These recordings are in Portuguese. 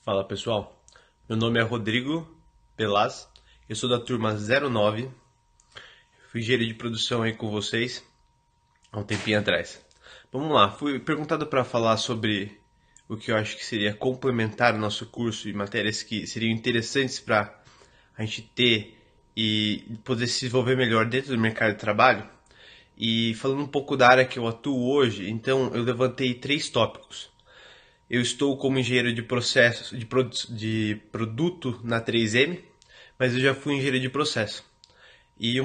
Fala pessoal, meu nome é Rodrigo Pelaz, eu sou da turma 09, fui engenheiro de produção aí com vocês há um tempinho atrás. Vamos lá, fui perguntado para falar sobre o que eu acho que seria complementar o nosso curso e matérias que seriam interessantes para a gente ter e poder se desenvolver melhor dentro do mercado de trabalho. E falando um pouco da área que eu atuo hoje, então eu levantei três tópicos. Eu estou como engenheiro de processos de produto na 3M, mas eu já fui engenheiro de processo. E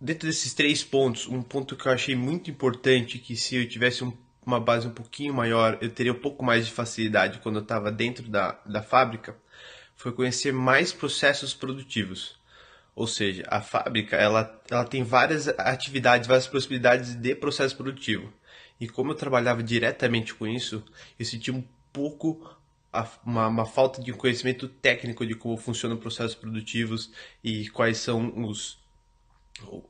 dentro desses três pontos, um ponto que eu achei muito importante, que se eu tivesse uma base um pouquinho maior, eu teria um pouco mais de facilidade quando eu estava dentro da fábrica, foi conhecer mais processos produtivos. Ou seja, a fábrica ela tem várias atividades, várias possibilidades de processo produtivo. E como eu trabalhava diretamente com isso, eu senti um pouco uma falta de conhecimento técnico de como funcionam processos produtivos e quais são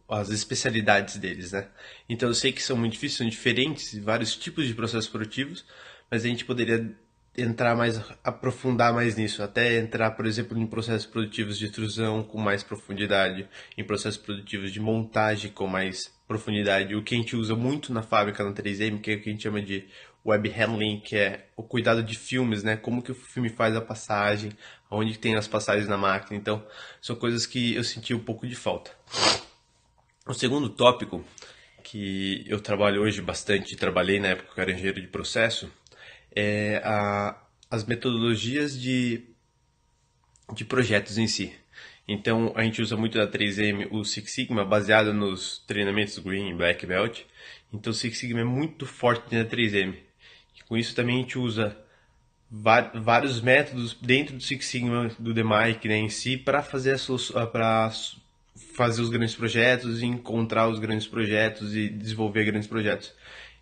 as especialidades deles, né? Então eu sei que são muito difíceis, são diferentes, vários tipos de processos produtivos, mas a gente poderia entrar mais, aprofundar mais nisso, até entrar, por exemplo, em processos produtivos de extrusão com mais profundidade, em processos produtivos de montagem com mais profundidade, o que a gente usa muito na fábrica na 3M, que é o que a gente chama de web handling, que é o cuidado de filmes, né? Como que o filme faz a passagem, onde tem as passagens na máquina. Então, são coisas que eu senti um pouco de falta. O segundo tópico, que eu trabalho hoje bastante, trabalhei na época que eu era engenheiro de processo, é as metodologias de projetos em si. Então, a gente usa muito da 3M o Six Sigma, baseado nos treinamentos Green e Black Belt. Então, o Six Sigma é muito forte dentro da 3M. E com isso também a gente usa vários métodos dentro do Six Sigma, do DMAIC, né, em si, para fazer para fazer os grandes projetos, encontrar os grandes projetos e desenvolver grandes projetos.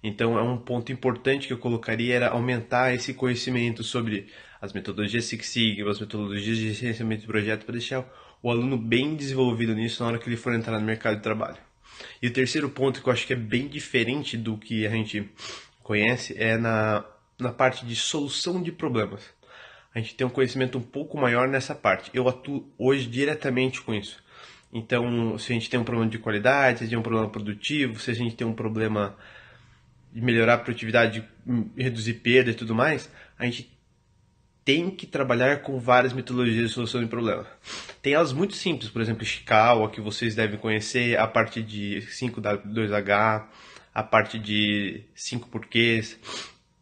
Então, é um ponto importante que eu colocaria era aumentar esse conhecimento sobre as metodologias Six Sigma, as metodologias de gerenciamento de projeto, para deixar o aluno bem desenvolvido nisso na hora que ele for entrar no mercado de trabalho. E o terceiro ponto que eu acho que é bem diferente do que a gente conhece é na parte de solução de problemas. A gente tem um conhecimento um pouco maior nessa parte. Eu atuo hoje diretamente com isso. Então, se a gente tem um problema de qualidade, se a gente tem um problema produtivo, se a gente tem um problema de melhorar a produtividade, reduzir perda e tudo mais, a gente tem que trabalhar com várias metodologias de solução de problema. Tem elas muito simples, por exemplo, Ishikawa, que vocês devem conhecer, a parte de 5W2H, a parte de 5 porquês,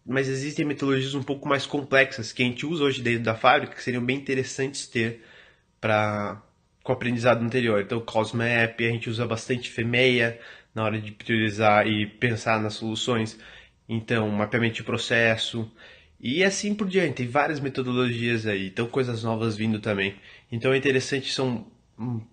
mas existem metodologias um pouco mais complexas que a gente usa hoje dentro da fábrica que seriam bem interessantes ter para com o aprendizado anterior. Então, COSMAP, a gente usa bastante FEMEA na hora de priorizar e pensar nas soluções. Então, mapeamento de processo e assim por diante. Tem várias metodologias aí, então coisas novas vindo também. Então, é interessante, são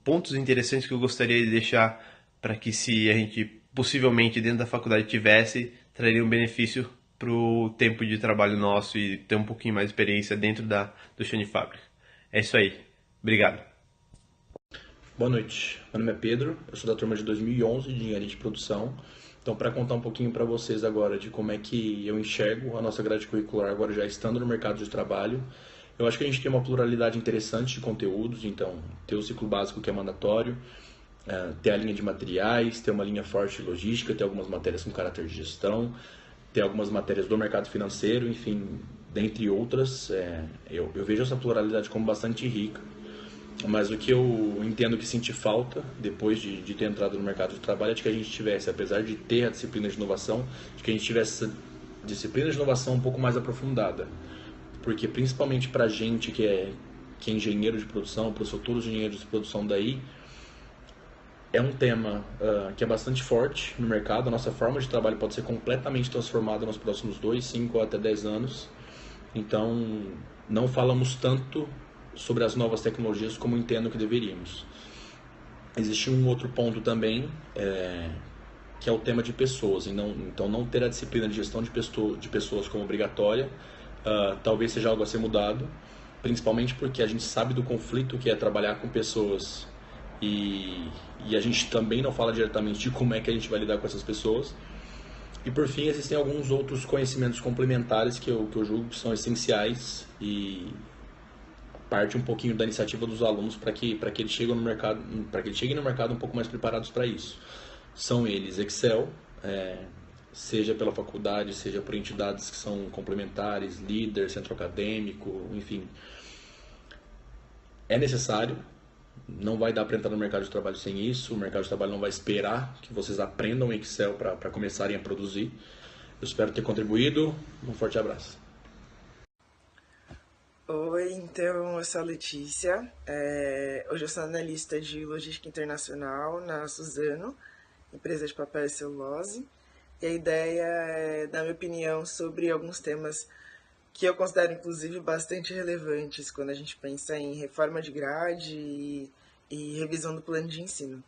pontos interessantes que eu gostaria de deixar para que se a gente possivelmente dentro da faculdade tivesse, traria um benefício para o tempo de trabalho nosso e ter um pouquinho mais de experiência dentro do chão de fábrica. É isso aí. Obrigado. Boa noite, meu nome é Pedro, eu sou da turma de 2011 de Engenharia de Produção. Então, para contar um pouquinho para vocês agora de como é que eu enxergo a nossa grade curricular agora já estando no mercado de trabalho, eu acho que a gente tem uma pluralidade interessante de conteúdos, então ter o ciclo básico que é mandatório, ter a linha de materiais, ter uma linha forte de logística, ter algumas matérias com caráter de gestão, ter algumas matérias do mercado financeiro, enfim, dentre outras. Eu vejo essa pluralidade como bastante rica. Mas o que eu entendo que senti falta depois de ter entrado no mercado de trabalho é de que a gente tivesse, apesar de ter a disciplina de inovação, de que a gente tivesse essa disciplina de inovação um pouco mais aprofundada. Porque principalmente para a gente que é engenheiro de produção, para os futuros engenheiros de produção daí, é um tema que é bastante forte no mercado. A nossa forma de trabalho pode ser completamente transformada nos próximos 2, 5 ou até 10 anos. Então, não falamos tanto sobre as novas tecnologias como entendo que deveríamos. Existe um outro ponto também, que é o tema de pessoas. Então, não ter a disciplina de gestão de pessoas como obrigatória, talvez seja algo a ser mudado, principalmente porque a gente sabe do conflito que é trabalhar com pessoas e a gente também não fala diretamente de como é que a gente vai lidar com essas pessoas. E por fim, existem alguns outros conhecimentos complementares que eu julgo que são essenciais e parte um pouquinho da iniciativa dos alunos para que eles cheguem no mercado, para que eles cheguem no mercado um pouco mais preparados para isso. São eles Excel, seja pela faculdade, seja por entidades que são complementares, líder, centro acadêmico, enfim. É necessário, não vai dar para entrar no mercado de trabalho sem isso, o mercado de trabalho não vai esperar que vocês aprendam Excel para começarem a produzir. Eu espero ter contribuído, um forte abraço. Oi, então eu sou a Letícia, hoje eu sou analista de logística internacional na Suzano, empresa de papel e celulose, e a ideia é dar minha opinião sobre alguns temas que eu considero inclusive bastante relevantes quando a gente pensa em reforma de grade e revisão do plano de ensino.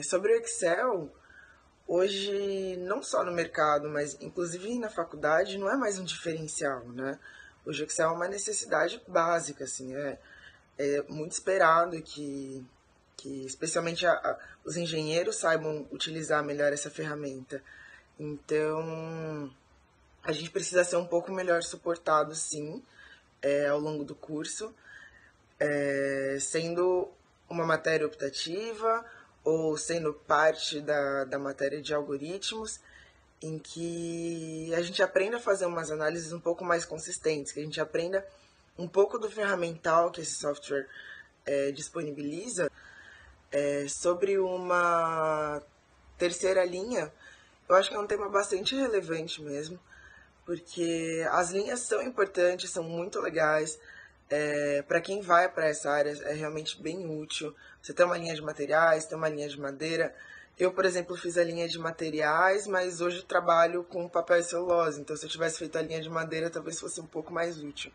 Sobre o Excel, hoje não só no mercado, mas inclusive na faculdade não é mais um diferencial, né? Hoje o Excel é uma necessidade básica, assim, é muito esperado que especialmente os engenheiros saibam utilizar melhor essa ferramenta. Então, a gente precisa ser um pouco melhor suportado, sim, ao longo do curso, sendo uma matéria optativa ou sendo parte da matéria de algoritmos, em que a gente aprenda a fazer umas análises um pouco mais consistentes, que a gente aprenda um pouco do ferramental que esse software disponibiliza. Sobre uma terceira linha, eu acho que é um tema bastante relevante mesmo, porque as linhas são importantes, são muito legais. Para quem vai para essa área é realmente bem útil. Você tem uma linha de materiais, tem uma linha de madeira. Eu, por exemplo, fiz a linha de materiais, mas hoje trabalho com papel e celulose. Então, se eu tivesse feito a linha de madeira, talvez fosse um pouco mais útil.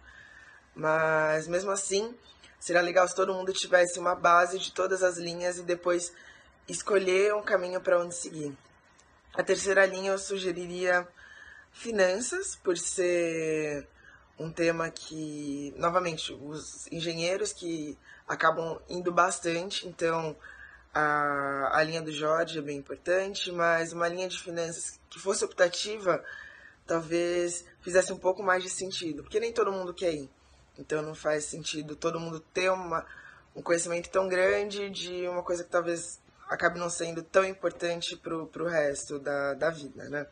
Mas, mesmo assim, seria legal se todo mundo tivesse uma base de todas as linhas e depois escolher um caminho para onde seguir. A terceira linha eu sugeriria finanças, por ser um tema que, novamente, os engenheiros que acabam indo bastante, então a linha do Jorge é bem importante, mas uma linha de finanças que fosse optativa talvez fizesse um pouco mais de sentido, porque nem todo mundo quer ir. Então não faz sentido todo mundo ter um conhecimento tão grande de uma coisa que talvez acabe não sendo tão importante pro resto da vida, né?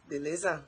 Beleza?